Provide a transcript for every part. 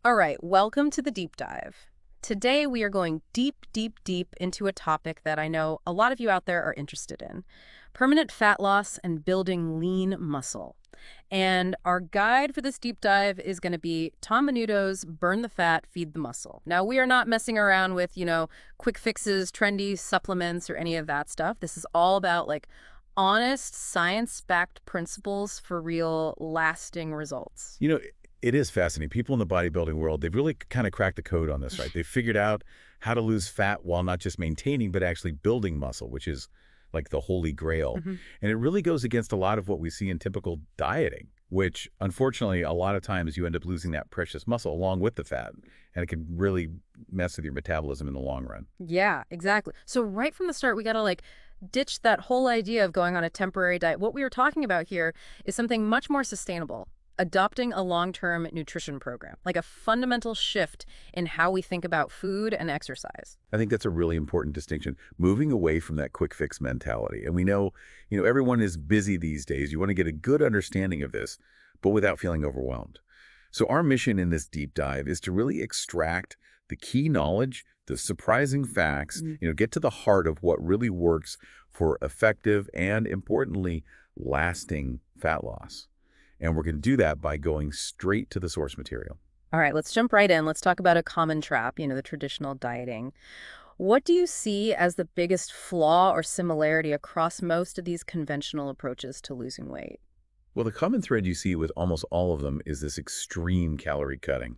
All right, welcome to the deep dive. Today we are going deep, deep, deep into a topic that I know a lot of you out there are interested in: permanent fat loss and building lean muscle. And our guide for this deep dive is going to be Tom Menuto's Burn the Fat, Feed the Muscle. Now, we are not messing around with, quick fixes, trendy supplements, or any of that stuff. This is all about honest, science-backed principles for real, lasting results. You know, it is fascinating. People in the bodybuilding world, they've really kind of cracked the code on this, right? They've figured out how to lose fat while not just maintaining, but actually building muscle, which is like the holy grail. hmm And it really goes against a lot of what we see in typical dieting, which unfortunately, a lot of times you end up losing that precious muscle along with the fat. And it can really mess with your metabolism in the long run. Yeah, exactly. So right from the start, we got to ditch that whole idea of going on a temporary diet. What we are talking about here is something much more sustainable: adopting a long-term nutrition program, like a fundamental shift in how we think about food and exercise. I think that's a really important distinction, moving away from that quick fix mentality. And we know, everyone is busy these days. You want to get a good understanding of this, but without feeling overwhelmed. So our mission in this deep dive is to really extract the key knowledge, the surprising facts, get to the heart of what really works for effective and, importantly, lasting fat loss. And we're going to do that by going straight to the source material. All right, let's jump right in. Let's talk about a common trap, the traditional dieting. What do you see as the biggest flaw or similarity across most of these conventional approaches to losing weight? Well, the common thread you see with almost all of them is this extreme calorie cutting.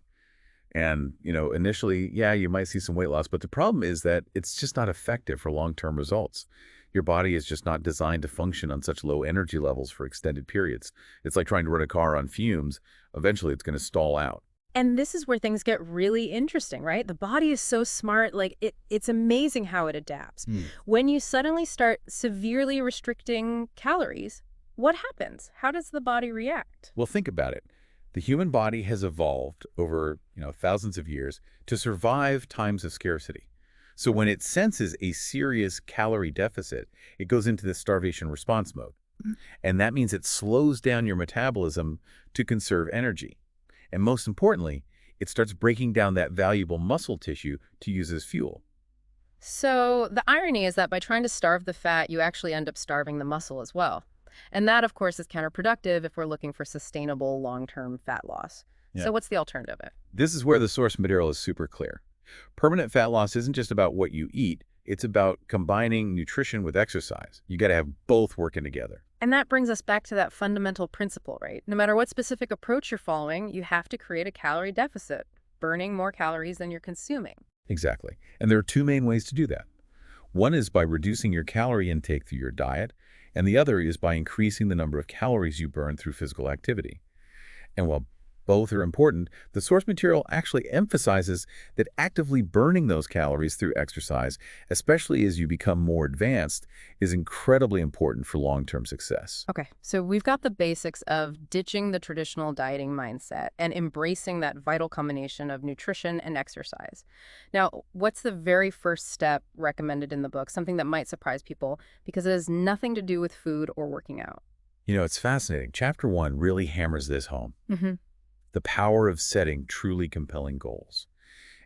And, initially, yeah, you might see some weight loss, but the problem is that it's just not effective for long-term results. Your body is just not designed to function on such low energy levels for extended periods. It's like trying to run a car on fumes. Eventually, it's going to stall out. And this is where things get really interesting, right? The body is so smart, it's amazing how it adapts. When you suddenly start severely restricting calories, what happens? How does the body react? Well, think about it. The human body has evolved over, thousands of years to survive times of scarcity. So when it senses a serious calorie deficit, it goes into the starvation response mode. And that means it slows down your metabolism to conserve energy. And most importantly, it starts breaking down that valuable muscle tissue to use as fuel. So the irony is that by trying to starve the fat, you actually end up starving the muscle as well. And that, of course, is counterproductive if we're looking for sustainable long-term fat loss. Yeah. So what's the alternative? This is where the source material is super clear. Permanent fat loss isn't just about what you eat. It's about combining nutrition with exercise. You got to have both working together. And that brings us back to that fundamental principle, right? No matter what specific approach you're following, you have to create a calorie deficit, burning more calories than you're consuming. Exactly. And there are two main ways to do that. One is by reducing your calorie intake through your diet, and the other is by increasing the number of calories you burn through physical activity. And while both are important, the source material actually emphasizes that actively burning those calories through exercise, especially as you become more advanced, is incredibly important for long-term success. Okay, so we've got the basics of ditching the traditional dieting mindset and embracing that vital combination of nutrition and exercise. Now, what's the very first step recommended in the book? Something that might surprise people because it has nothing to do with food or working out. It's fascinating. Chapter 1 really hammers this home. Mm-hmm. The power of setting truly compelling goals.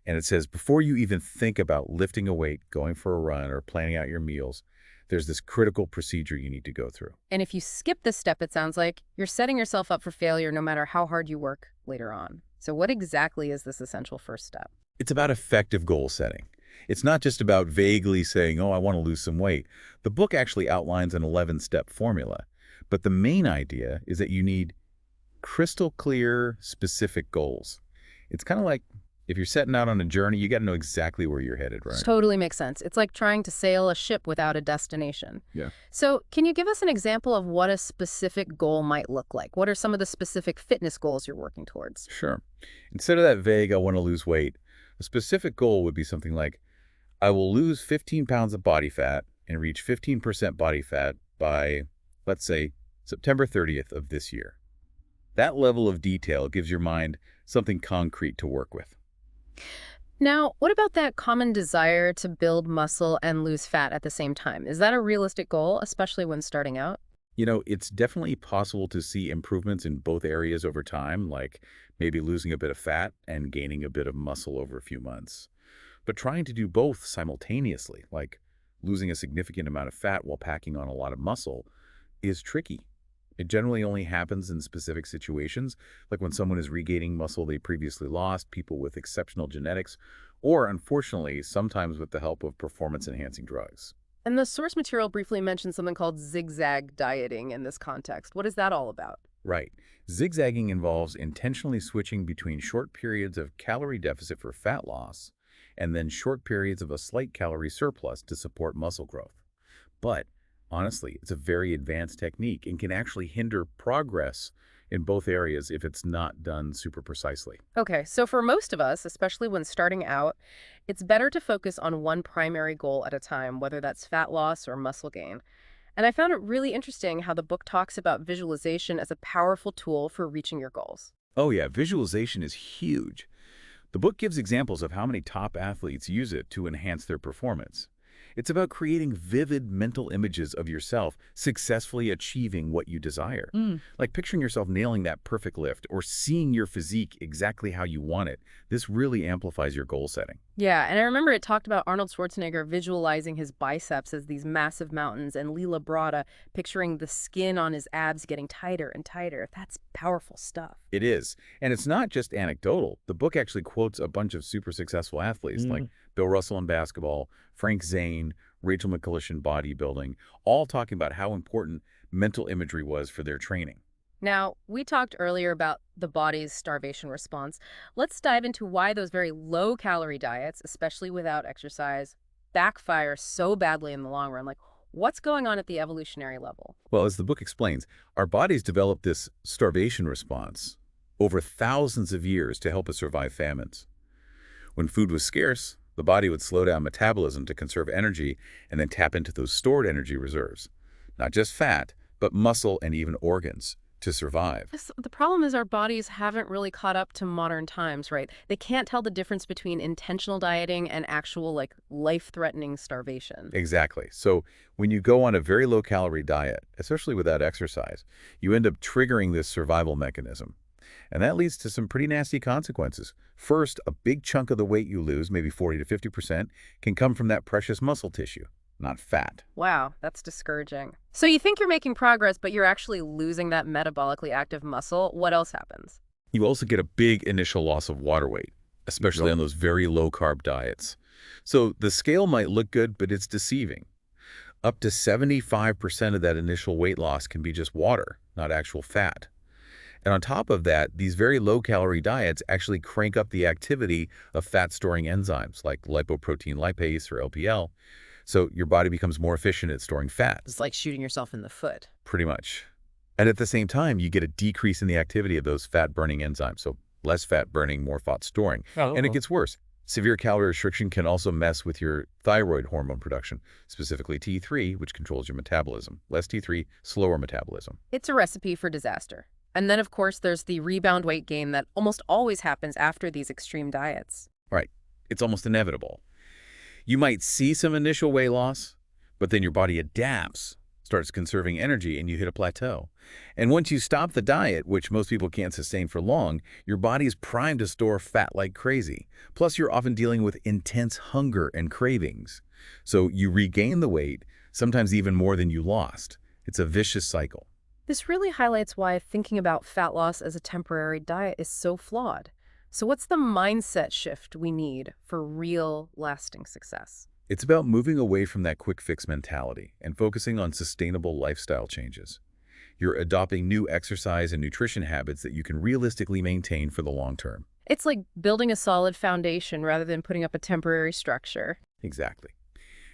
And it says, before you even think about lifting a weight, going for a run, or planning out your meals, there's this critical procedure you need to go through. And if you skip this step, it sounds like you're setting yourself up for failure no matter how hard you work later on. So what exactly is this essential first step? It's about effective goal setting. It's not just about vaguely saying, oh, I want to lose some weight. The book actually outlines an 11-step formula. But the main idea is that you need crystal clear, specific goals. It's kind of like if you're setting out on a journey, you got to know exactly where you're headed, right? Totally makes sense. It's like trying to sail a ship without a destination. Yeah. So can you give us an example of what a specific goal might look like? What are some of the specific fitness goals you're working towards? Sure. Instead of that vague, I want to lose weight, a specific goal would be something like, I will lose 15 pounds of body fat and reach 15% body fat by, let's say, September 30th of this year. That level of detail gives your mind something concrete to work with. Now, what about that common desire to build muscle and lose fat at the same time? Is that a realistic goal, especially when starting out? It's definitely possible to see improvements in both areas over time, like maybe losing a bit of fat and gaining a bit of muscle over a few months. But trying to do both simultaneously, like losing a significant amount of fat while packing on a lot of muscle, is tricky. It generally only happens in specific situations, like when someone is regaining muscle they previously lost, people with exceptional genetics, or unfortunately, sometimes with the help of performance-enhancing drugs. And the source material briefly mentions something called zigzag dieting in this context. What is that all about? Right. Zigzagging involves intentionally switching between short periods of calorie deficit for fat loss and then short periods of a slight calorie surplus to support muscle growth. But honestly, it's a very advanced technique and can actually hinder progress in both areas if it's not done super precisely. Okay, so for most of us, especially when starting out, it's better to focus on one primary goal at a time, whether that's fat loss or muscle gain. And I found it really interesting how the book talks about visualization as a powerful tool for reaching your goals. Oh yeah, visualization is huge. The book gives examples of how many top athletes use it to enhance their performance. It's about creating vivid mental images of yourself successfully achieving what you desire. Like picturing yourself nailing that perfect lift or seeing your physique exactly how you want it. This really amplifies your goal setting. Yeah, and I remember it talked about Arnold Schwarzenegger visualizing his biceps as these massive mountains and Lila Brada picturing the skin on his abs getting tighter and tighter. That's powerful stuff. It is. And it's not just anecdotal. The book actually quotes a bunch of super successful athletes like Bill Russell in basketball, Frank Zane, Rachel McCullough in bodybuilding, all talking about how important mental imagery was for their training. Now, we talked earlier about the body's starvation response. Let's dive into why those very low-calorie diets, especially without exercise, backfire so badly in the long run. Like, what's going on at the evolutionary level? Well, as the book explains, our bodies developed this starvation response over thousands of years to help us survive famines. When food was scarce, the body would slow down metabolism to conserve energy and then tap into those stored energy reserves. Not just fat, but muscle and even organs to survive. The problem is our bodies haven't really caught up to modern times, right? They can't tell the difference between intentional dieting and actual, like, life-threatening starvation. Exactly. So when you go on a very low-calorie diet, especially without exercise, you end up triggering this survival mechanism. And that leads to some pretty nasty consequences. First, a big chunk of the weight you lose, maybe 40 to 50%, can come from that precious muscle tissue, not fat. Wow, that's discouraging. So you think you're making progress, but you're actually losing that metabolically active muscle. What else happens? You also get a big initial loss of water weight, especially on those very low-carb diets. So the scale might look good, but it's deceiving. Up to 75% of that initial weight loss can be just water, not actual fat. And on top of that, these very low-calorie diets actually crank up the activity of fat-storing enzymes like lipoprotein lipase or LPL, so your body becomes more efficient at storing fat. It's like shooting yourself in the foot. Pretty much. And at the same time, you get a decrease in the activity of those fat-burning enzymes, so less fat burning, more fat storing. And it gets worse. Severe calorie restriction can also mess with your thyroid hormone production, specifically T3, which controls your metabolism. Less T3, slower metabolism. It's a recipe for disaster. And then, of course, there's the rebound weight gain that almost always happens after these extreme diets. Right. It's almost inevitable. You might see some initial weight loss, but then your body adapts, starts conserving energy, and you hit a plateau. And once you stop the diet, which most people can't sustain for long, your body is primed to store fat like crazy. Plus, you're often dealing with intense hunger and cravings. So you regain the weight, sometimes even more than you lost. It's a vicious cycle. This really highlights why thinking about fat loss as a temporary diet is so flawed. So what's the mindset shift we need for real, lasting success? It's about moving away from that quick fix mentality and focusing on sustainable lifestyle changes. You're adopting new exercise and nutrition habits that you can realistically maintain for the long term. It's like building a solid foundation rather than putting up a temporary structure. Exactly.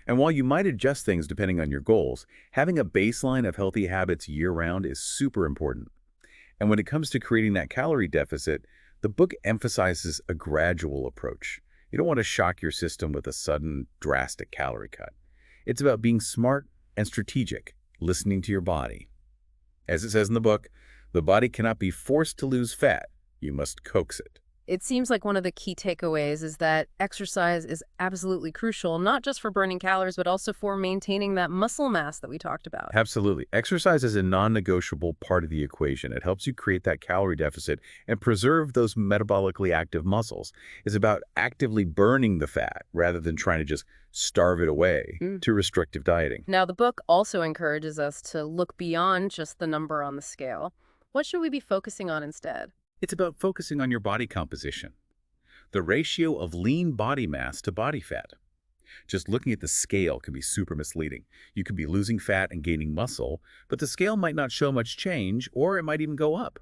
And while you might adjust things depending on your goals, having a baseline of healthy habits year-round is super important. And when it comes to creating that calorie deficit, the book emphasizes a gradual approach. You don't want to shock your system with a sudden, drastic calorie cut. It's about being smart and strategic, listening to your body. As it says in the book, the body cannot be forced to lose fat. You must coax it. It seems like one of the key takeaways is that exercise is absolutely crucial, not just for burning calories, but also for maintaining that muscle mass that we talked about. Absolutely. Exercise is a non-negotiable part of the equation. It helps you create that calorie deficit and preserve those metabolically active muscles. It's about actively burning the fat rather than trying to just starve it away to restrictive dieting. Now, the book also encourages us to look beyond just the number on the scale. What should we be focusing on instead? It's about focusing on your body composition, the ratio of lean body mass to body fat. Just looking at the scale can be super misleading. You could be losing fat and gaining muscle, but the scale might not show much change, or it might even go up.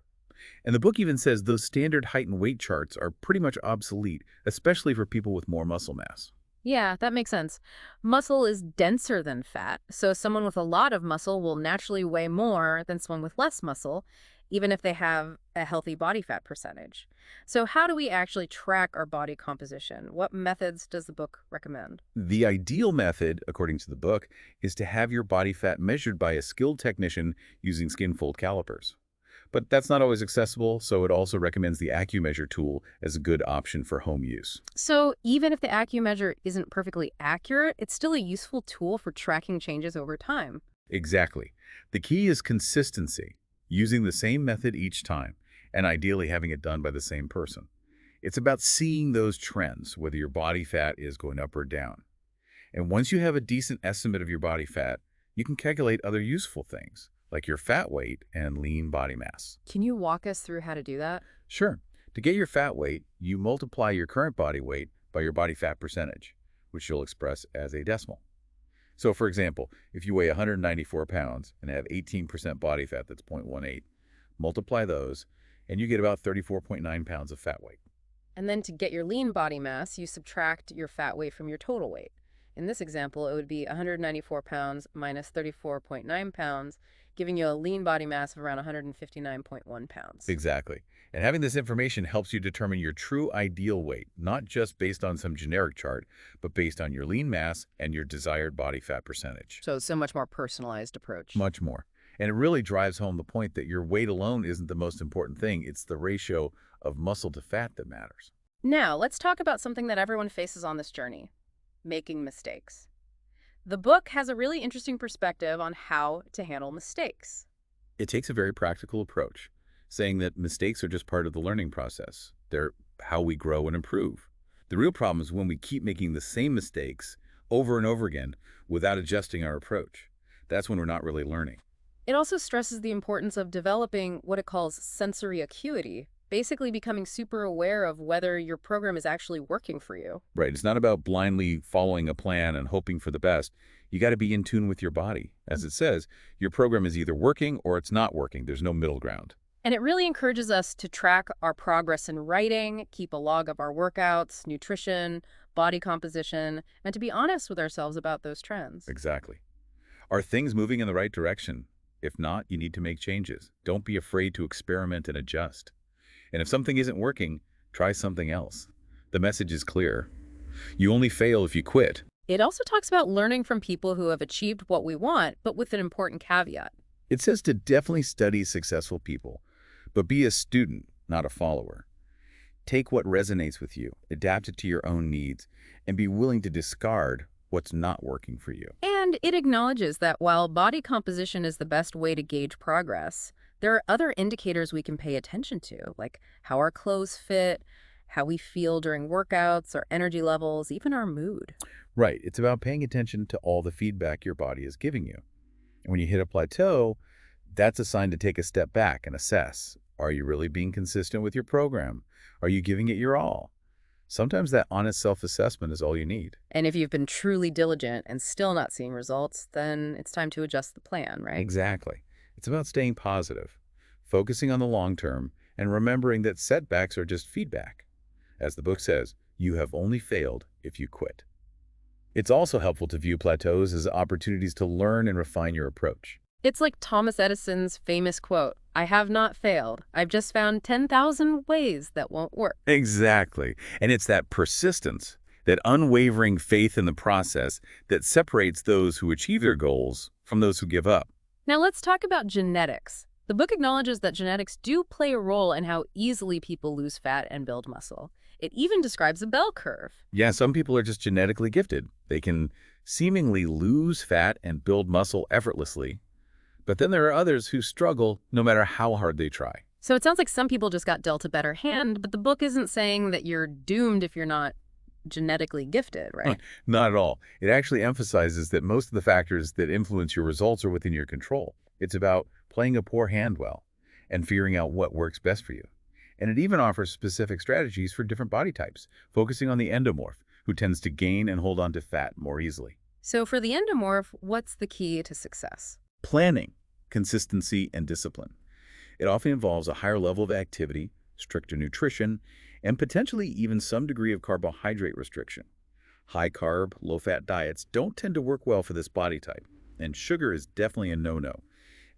And the book even says those standard height and weight charts are pretty much obsolete, especially for people with more muscle mass. Yeah, that makes sense. Muscle is denser than fat, so someone with a lot of muscle will naturally weigh more than someone with less muscle, even if they have a healthy body fat percentage. So how do we actually track our body composition? What methods does the book recommend? The ideal method, according to the book, is to have your body fat measured by a skilled technician using skin fold calipers. But that's not always accessible, so it also recommends the AccuMeasure tool as a good option for home use. So even if the AccuMeasure isn't perfectly accurate, it's still a useful tool for tracking changes over time. Exactly. The key is consistency, using the same method each time, and ideally having it done by the same person. It's about seeing those trends, whether your body fat is going up or down. And once you have a decent estimate of your body fat, you can calculate other useful things, like your fat weight and lean body mass. Can you walk us through how to do that? Sure. To get your fat weight, you multiply your current body weight by your body fat percentage, which you'll express as a decimal. So for example, if you weigh 194 pounds and have 18% body fat, that's 0.18, multiply those, and you get about 34.9 pounds of fat weight. And then to get your lean body mass, you subtract your fat weight from your total weight. In this example, it would be 194 pounds minus 34.9 pounds, giving you a lean body mass of around 159.1 pounds. Exactly. And having this information helps you determine your true ideal weight, not just based on some generic chart, but based on your lean mass and your desired body fat percentage. So it's a much more personalized approach. Much more. And it really drives home the point that your weight alone isn't the most important thing. It's the ratio of muscle to fat that matters. Now, let's talk about something that everyone faces on this journey: making mistakes. The book has a really interesting perspective on how to handle mistakes. It takes a very practical approach, saying that mistakes are just part of the learning process. They're how we grow and improve. The real problem is when we keep making the same mistakes over and over again without adjusting our approach. That's when we're not really learning. It also stresses the importance of developing what it calls sensory acuity, basically becoming super aware of whether your program is actually working for you. Right. It's not about blindly following a plan and hoping for the best. You got to be in tune with your body. As it says, your program is either working or it's not working. There's no middle ground. And it really encourages us to track our progress in writing, keep a log of our workouts, nutrition, body composition, and to be honest with ourselves about those trends. Exactly. Are things moving in the right direction? If not, you need to make changes. Don't be afraid to experiment and adjust. And if something isn't working, try something else. The message is clear. You only fail if you quit. It also talks about learning from people who have achieved what we want, but with an important caveat. It says to definitely study successful people, but be a student, not a follower. Take what resonates with you, adapt it to your own needs, and be willing to discard what's not working for you. And it acknowledges that while body composition is the best way to gauge progress, there are other indicators we can pay attention to, like how our clothes fit, how we feel during workouts, our energy levels, even our mood. Right. It's about paying attention to all the feedback your body is giving you. And when you hit a plateau, that's a sign to take a step back and assess. Are you really being consistent with your program? Are you giving it your all? Sometimes that honest self-assessment is all you need. And if you've been truly diligent and still not seeing results, then it's time to adjust the plan, right? Exactly. It's about staying positive, focusing on the long term, and remembering that setbacks are just feedback. As the book says, you have only failed if you quit. It's also helpful to view plateaus as opportunities to learn and refine your approach. It's like Thomas Edison's famous quote, "I have not failed. I've just found 10,000 ways that won't work." Exactly. And it's that persistence, that unwavering faith in the process that separates those who achieve their goals from those who give up. Now let's talk about genetics. The book acknowledges that genetics do play a role in how easily people lose fat and build muscle. It even describes a bell curve. Yeah, some people are just genetically gifted. They can seemingly lose fat and build muscle effortlessly, but then there are others who struggle no matter how hard they try. So it sounds like some people just got dealt a better hand, but the book isn't saying that you're doomed if you're not genetically gifted, right? Not at all. It actually emphasizes that most of the factors that influence your results are within your control. It's about playing a poor hand well and figuring out what works best for you. And it even offers specific strategies for different body types, focusing on the endomorph, who tends to gain and hold on to fat more easily. So for the endomorph, what's the key to success? Planning, consistency, and discipline. It often involves a higher level of activity, stricter nutrition, and potentially even some degree of carbohydrate restriction. High-carb, low-fat diets don't tend to work well for this body type, and sugar is definitely a no-no.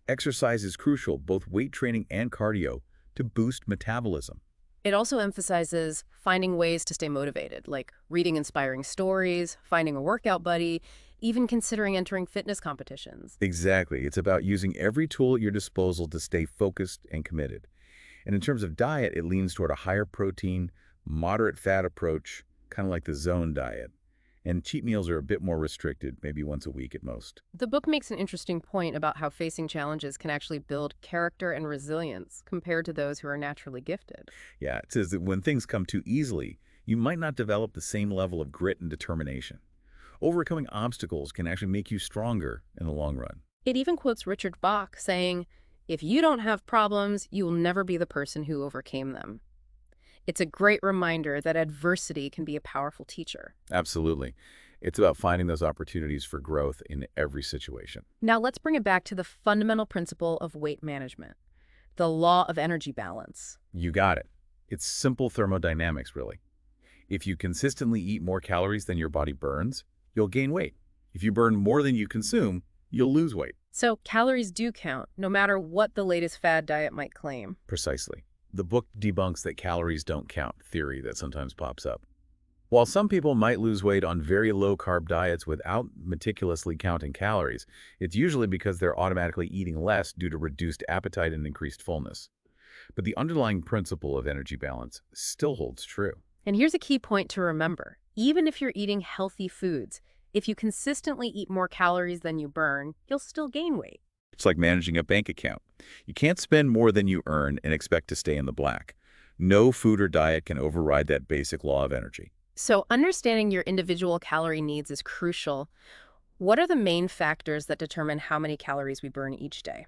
Exercise is crucial, both weight training and cardio, to boost metabolism. It also emphasizes finding ways to stay motivated, like reading inspiring stories, finding a workout buddy, even considering entering fitness competitions. Exactly. It's about using every tool at your disposal to stay focused and committed. And in terms of diet, it leans toward a higher protein, moderate fat approach, kind of like the zone diet. And cheat meals are a bit more restricted, maybe once a week at most. The book makes an interesting point about how facing challenges can actually build character and resilience compared to those who are naturally gifted. Yeah, it says that when things come too easily, you might not develop the same level of grit and determination. Overcoming obstacles can actually make you stronger in the long run. It even quotes Richard Bach saying, "If you don't have problems, you will never be the person who overcame them." It's a great reminder that adversity can be a powerful teacher. Absolutely. It's about finding those opportunities for growth in every situation. Now let's bring it back to the fundamental principle of weight management, the law of energy balance. You got it. It's simple thermodynamics, really. If you consistently eat more calories than your body burns, you'll gain weight. If you burn more than you consume, you'll lose weight. So calories do count, no matter what the latest fad diet might claim. Precisely. The book debunks that calories don't count theory that sometimes pops up. While some people might lose weight on very low-carb diets without meticulously counting calories, it's usually because they're automatically eating less due to reduced appetite and increased fullness. But the underlying principle of energy balance still holds true. And here's a key point to remember. Even if you're eating healthy foods, if you consistently eat more calories than you burn, you'll still gain weight. It's like managing a bank account. You can't spend more than you earn and expect to stay in the black. No food or diet can override that basic law of energy. So understanding your individual calorie needs is crucial. What are the main factors that determine how many calories we burn each day?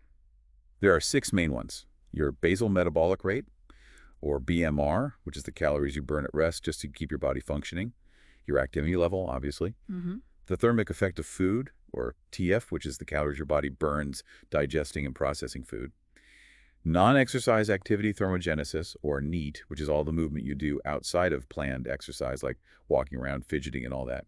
There are 6 main ones. Your basal metabolic rate, or BMR, which is the calories you burn at rest just to keep your body functioning. Your activity level, obviously. The thermic effect of food, or TF, which is the calories your body burns digesting and processing food. Non-exercise activity thermogenesis, or NEAT, which is all the movement you do outside of planned exercise, like walking around, fidgeting, and all that.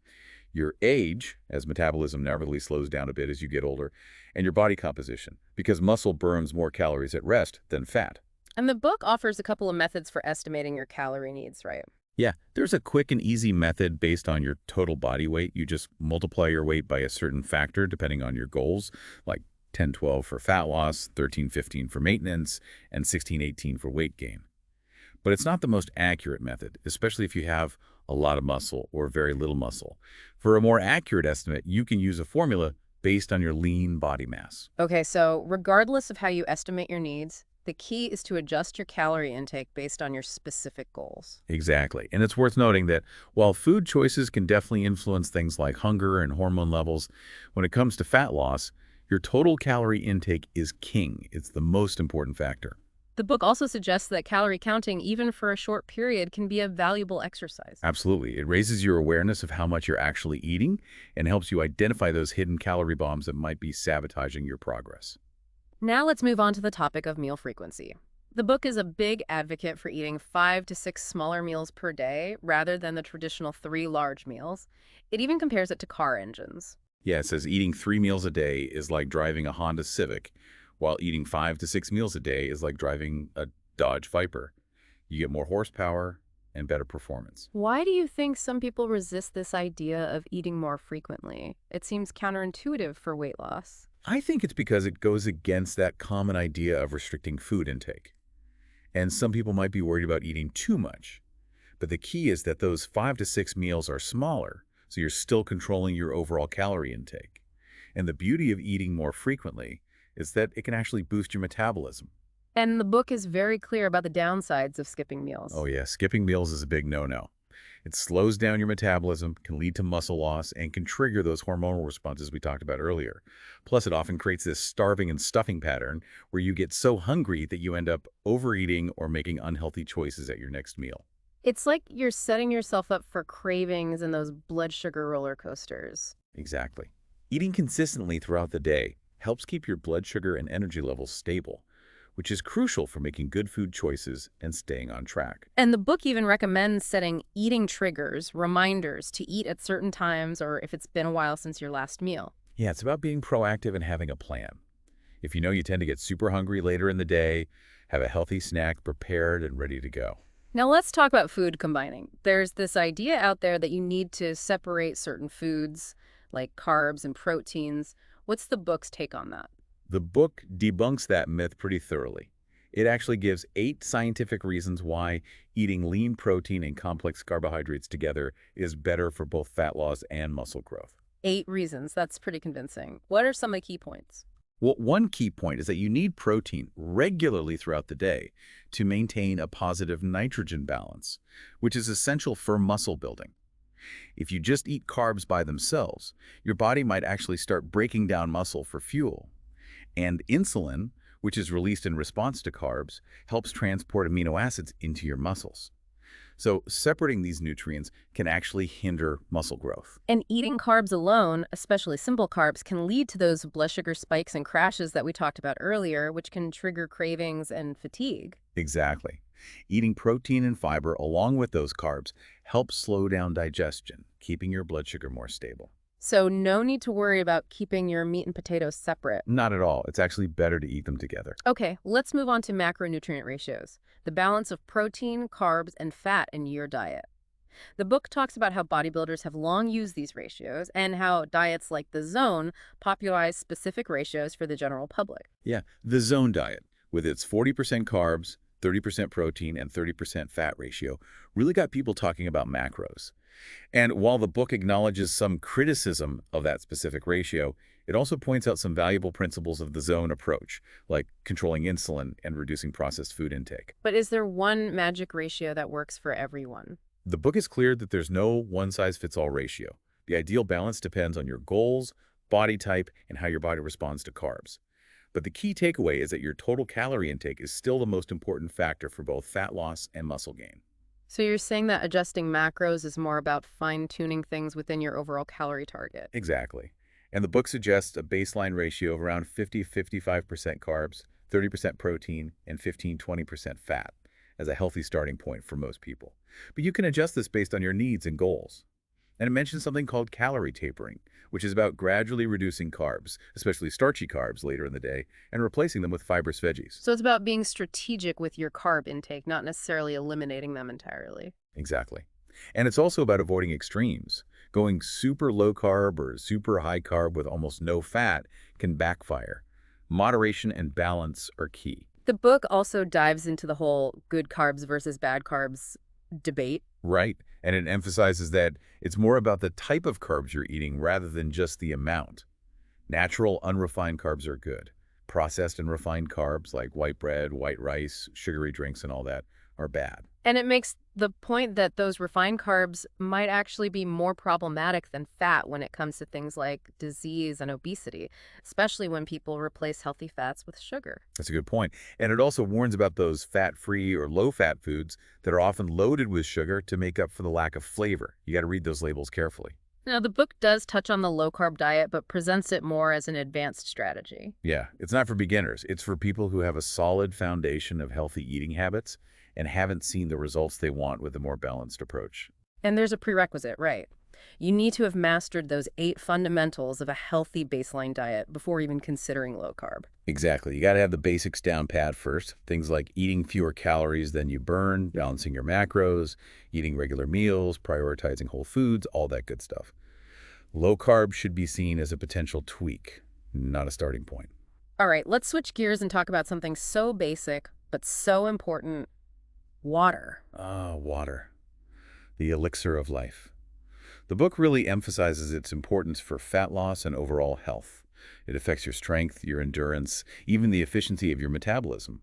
Your age, as metabolism naturally slows down a bit as you get older, and your body composition, because muscle burns more calories at rest than fat. And the book offers a couple of methods for estimating your calorie needs, right? Yeah, there's a quick and easy method based on your total body weight. You just multiply your weight by a certain factor depending on your goals, like 10-12 for fat loss, 13-15 for maintenance, and 16-18 for weight gain. But it's not the most accurate method, especially if you have a lot of muscle or very little muscle. For a more accurate estimate, you can use a formula based on your lean body mass. Okay, so regardless of how you estimate your needs, the key is to adjust your calorie intake based on your specific goals. Exactly. And it's worth noting that while food choices can definitely influence things like hunger and hormone levels, when it comes to fat loss, your total calorie intake is king. It's the most important factor. The book also suggests that calorie counting, even for a short period, can be a valuable exercise. Absolutely. It raises your awareness of how much you're actually eating and helps you identify those hidden calorie bombs that might be sabotaging your progress. Now let's move on to the topic of meal frequency. The book is a big advocate for eating 5 to 6 smaller meals per day rather than the traditional 3 large meals. It even compares it to car engines. Yeah, it says eating 3 meals a day is like driving a Honda Civic, while eating 5 to 6 meals a day is like driving a Dodge Viper. You get more horsepower and better performance. Why do you think some people resist this idea of eating more frequently? It seems counterintuitive for weight loss. I think it's because it goes against that common idea of restricting food intake. And some people might be worried about eating too much. But the key is that those 5 to 6 meals are smaller, so you're still controlling your overall calorie intake. And the beauty of eating more frequently is that it can actually boost your metabolism. And the book is very clear about the downsides of skipping Oh meals. yeah, skipping meals is a big no-no. It slows down your metabolism, can lead to muscle loss, and can trigger those hormonal responses we talked about earlier. Plus, it often creates this starving and stuffing pattern where you get so hungry that you end up overeating or making unhealthy choices at your next meal. It's like you're setting yourself up for cravings and those blood sugar roller coasters. Exactly. Eating consistently throughout the day helps keep your blood sugar and energy levels stable, which is crucial for making good food choices and staying on track. And the book even recommends setting eating triggers, reminders to eat at certain times or if it's been a while since your last meal. Yeah, it's about being proactive and having a plan. If you know you tend to get super hungry later in the day, have a healthy snack prepared and ready to go. Now let's talk about food combining. There's this idea out there that you need to separate certain foods like carbs and proteins. What's the book's take on that? The book debunks that myth pretty thoroughly. It actually gives 8 scientific reasons why eating lean protein and complex carbohydrates together is better for both fat loss and muscle growth. 8 reasons. That's pretty convincing. What are some of the key points? Well, one key point is that you need protein regularly throughout the day to maintain a positive nitrogen balance, which is essential for muscle building. If you just eat carbs by themselves, your body might actually start breaking down muscle for fuel. And insulin, which is released in response to carbs, helps transport amino acids into your muscles. So separating these nutrients can actually hinder muscle growth. And eating carbs alone, especially simple carbs, can lead to those blood sugar spikes and crashes that we talked about earlier, which can trigger cravings and fatigue. Exactly. Eating protein and fiber along with those carbs helps slow down digestion, keeping your blood sugar more stable. So no need to worry about keeping your meat and potatoes separate. Not at all. It's actually better to eat them together. Okay, let's move on to macronutrient ratios, the balance of protein, carbs, and fat in your diet. The book talks about how bodybuilders have long used these ratios and how diets like the Zone popularize specific ratios for the general public. Yeah, the zone diet, with its 40% carbs, 30% protein, and 30% fat ratio, really got people talking about macros. And while the book acknowledges some criticism of that specific ratio, it also points out some valuable principles of the zone approach, like controlling insulin and reducing processed food intake. But is there one magic ratio that works for everyone? The book is clear that there's no one-size-fits-all ratio. The ideal balance depends on your goals, body type, and how your body responds to carbs. But the key takeaway is that your total calorie intake is still the most important factor for both fat loss and muscle gain. So you're saying that adjusting macros is more about fine-tuning things within your overall calorie target. Exactly. And the book suggests a baseline ratio of around 50–55% carbs, 30% protein, and 15–20% fat as a healthy starting point for most people. But you can adjust this based on your needs and goals. And it mentions something called calorie tapering, which is about gradually reducing carbs, especially starchy carbs later in the day, and replacing them with fibrous veggies. So it's about being strategic with your carb intake, not necessarily eliminating them entirely. Exactly. And it's also about avoiding extremes. Going super low carb or super high carb with almost no fat can backfire. Moderation and balance are key. The book also dives into the whole good carbs versus bad carbs debate. Right. And it emphasizes that it's more about the type of carbs you're eating rather than just the amount. Natural, unrefined carbs are good. Processed and refined carbs like white bread, white rice, sugary drinks, and all that are bad. And it makes the point that those refined carbs might actually be more problematic than fat when it comes to things like disease and obesity, especially when people replace healthy fats with sugar. That's a good point. And it also warns about those fat-free or low-fat foods that are often loaded with sugar to make up for the lack of flavor. You got to read those labels carefully. Now, the book does touch on the low-carb diet, but presents it more as an advanced strategy. Yeah, it's not for beginners. It's for people who have a solid foundation of healthy eating habits and haven't seen the results they want with a more balanced approach. And there's a prerequisite, right? You need to have mastered those 8 fundamentals of a healthy baseline diet before even considering low carb. Exactly. You got to have the basics down pat first. Things like eating fewer calories than you burn, balancing your macros, eating regular meals, prioritizing whole foods, all that good stuff. Low carb should be seen as a potential tweak, not a starting point. All right, let's switch gears and talk about something so basic, but so important: water. Ah, water, the elixir of life. The book really emphasizes its importance for fat loss and overall health. It affects your strength, your endurance, even the efficiency of your metabolism.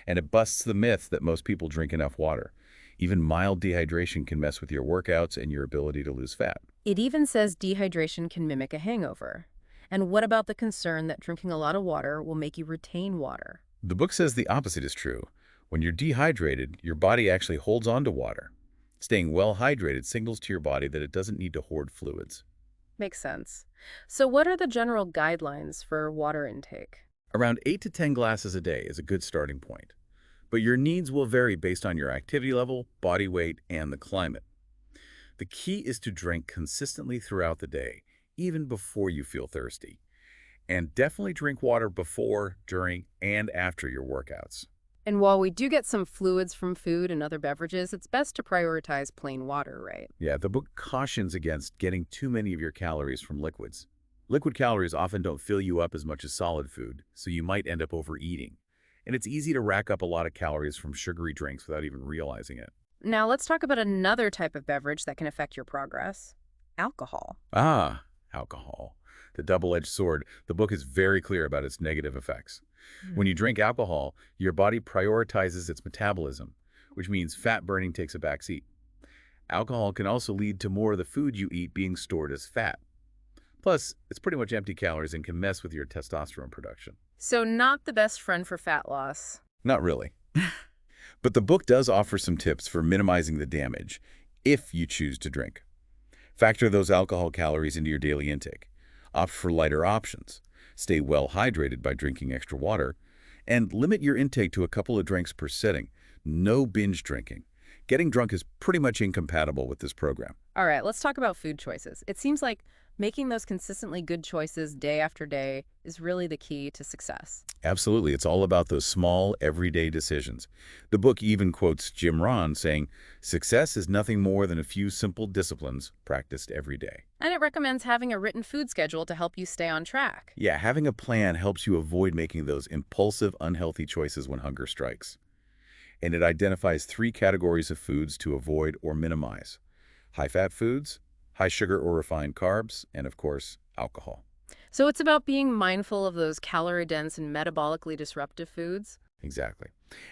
And it busts the myth that most people drink enough water. Even mild dehydration can mess with your workouts and your ability to lose fat. It even says dehydration can mimic a hangover. And what about the concern that drinking a lot of water will make you retain water? The book says the opposite is true. When you're dehydrated, your body actually holds on to water. Staying well hydrated signals to your body that it doesn't need to hoard fluids. Makes sense. So what are the general guidelines for water intake? Around 8 to 10 glasses a day is a good starting point. But your needs will vary based on your activity level, body weight, and the climate. The key is to drink consistently throughout the day, even before you feel thirsty. And definitely drink water before, during, and after your workouts. And while we do get some fluids from food and other beverages, it's best to prioritize plain water, right? Yeah, the book cautions against getting too many of your calories from liquids. Liquid calories often don't fill you up as much as solid food, so you might end up overeating. And it's easy to rack up a lot of calories from sugary drinks without even realizing it. Now let's talk about another type of beverage that can affect your progress: alcohol. Ah, alcohol. The double-edged sword. The book is very clear about its negative effects. When you drink alcohol, your body prioritizes its metabolism, which means fat burning takes a backseat. Alcohol can also lead to more of the food you eat being stored as fat. Plus, it's pretty much empty calories and can mess with your testosterone production. So not the best friend for fat loss. Not really. But the book does offer some tips for minimizing the damage if you choose to drink. Factor those alcohol calories into your daily intake. Opt for lighter options. Stay well hydrated by drinking extra water. And limit your intake to a couple of drinks per sitting. No binge drinking. Getting drunk is pretty much incompatible with this program. All right, let's talk about food choices. It seems like making those consistently good choices day after day is really the key to success. Absolutely. It's all about those small, everyday decisions. The book even quotes Jim Rohn saying, "Success is nothing more than a few simple disciplines practiced every day." And it recommends having a written food schedule to help you stay on track. Yeah, having a plan helps you avoid making those impulsive, unhealthy choices when hunger strikes. And it identifies 3 categories of foods to avoid or minimize: high-fat foods, high sugar or refined carbs, and of course, alcohol. So it's about being mindful of those calorie-dense and metabolically disruptive foods. Exactly.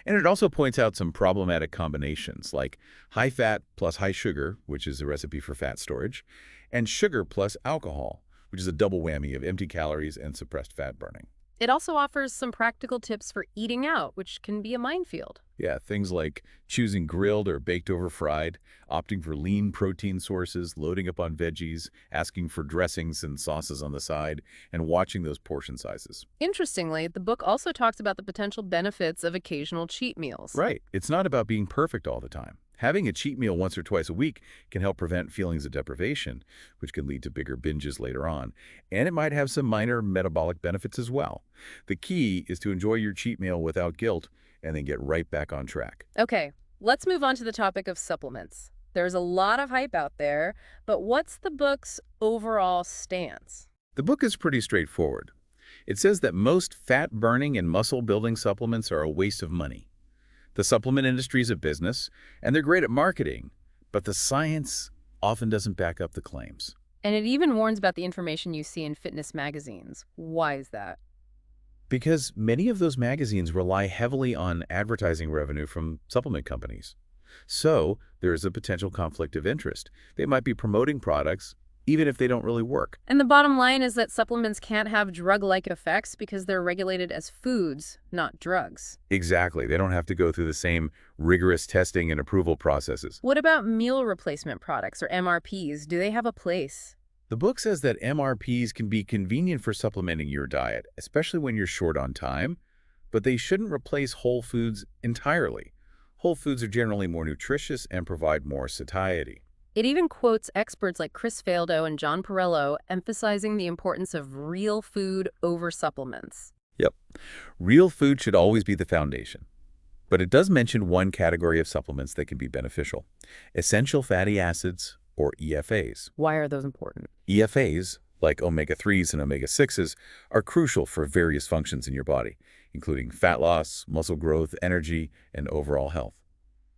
And it also points out some problematic combinations like high fat plus high sugar, which is a recipe for fat storage, and sugar plus alcohol, which is a double whammy of empty calories and suppressed fat burning. It also offers some practical tips for eating out, which can be a minefield. Yeah, things like choosing grilled or baked over fried, opting for lean protein sources, loading up on veggies, asking for dressings and sauces on the side, and watching those portion sizes. Interestingly, the book also talks about the potential benefits of occasional cheat meals. Right. It's not about being perfect all the time. Having a cheat meal once or twice a week can help prevent feelings of deprivation, which can lead to bigger binges later on. And it might have some minor metabolic benefits as well. The key is to enjoy your cheat meal without guilt and then get right back on track. Okay, let's move on to the topic of supplements. There's a lot of hype out there, but what's the book's overall stance? The book is pretty straightforward. It says that most fat-burning and muscle-building supplements are a waste of money. The supplement industry is a business, and they're great at marketing, but the science often doesn't back up the claims. And it even warns about the information you see in fitness magazines. Why is that? Because many of those magazines rely heavily on advertising revenue from supplement companies. So there is a potential conflict of interest. They might be promoting products, even if they don't really work. And the bottom line is that supplements can't have drug-like effects because they're regulated as foods, not drugs. Exactly. They don't have to go through the same rigorous testing and approval processes. What about meal replacement products, or MRPs? Do they have a place? The book says that MRPs can be convenient for supplementing your diet, especially when you're short on time, but they shouldn't replace whole foods entirely. Whole foods are generally more nutritious and provide more satiety. It even quotes experts like Chris Faldo and John Perello emphasizing the importance of real food over supplements. Yep. Real food should always be the foundation. But it does mention one category of supplements that can be beneficial: essential fatty acids, or EFAs. Why are those important? EFAs, like omega-3s and omega-6s, are crucial for various functions in your body, including fat loss, muscle growth, energy, and overall health.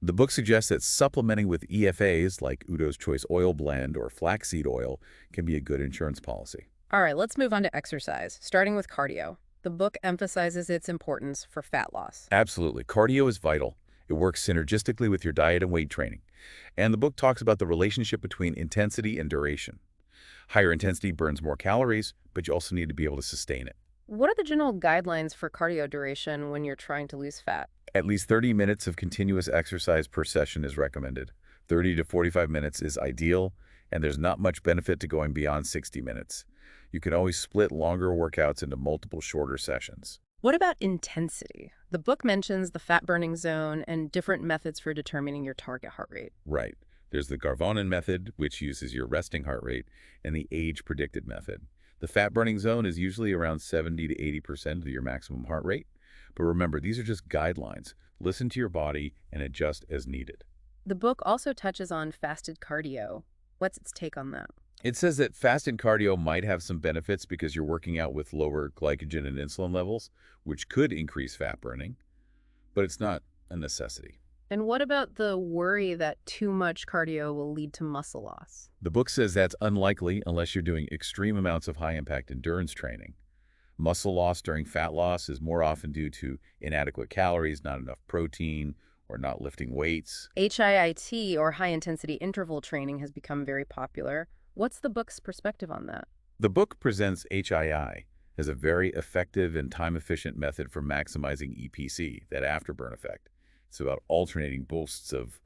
The book suggests that supplementing with EFAs like Udo's Choice Oil Blend or flaxseed oil can be a good insurance policy. All right, let's move on to exercise, starting with cardio. The book emphasizes its importance for fat loss. Absolutely. Cardio is vital. It works synergistically with your diet and weight training. And the book talks about the relationship between intensity and duration. Higher intensity burns more calories, but you also need to be able to sustain it. What are the general guidelines for cardio duration when you're trying to lose fat? At least 30 minutes of continuous exercise per session is recommended. 30 to 45 minutes is ideal, and there's not much benefit to going beyond 60 minutes. You can always split longer workouts into multiple shorter sessions. What about intensity? The book mentions the fat-burning zone and different methods for determining your target heart rate. Right. There's the Garvonin method, which uses your resting heart rate, and the age-predicted method. The fat-burning zone is usually around 70 to 80% of your maximum heart rate. But remember, these are just guidelines. Listen to your body and adjust as needed. The book also touches on fasted cardio. What's its take on that? It says that fasted cardio might have some benefits because you're working out with lower glycogen and insulin levels, which could increase fat burning, but it's not a necessity. And what about the worry that too much cardio will lead to muscle loss? The book says that's unlikely unless you're doing extreme amounts of high-impact endurance training. Muscle loss during fat loss is more often due to inadequate calories, not enough protein, or not lifting weights. HIIT, or high-intensity interval training, has become very popular. What's the book's perspective on that? The book presents HII as a very effective and time-efficient method for maximizing EPC, that afterburn effect. It's about alternating boosts of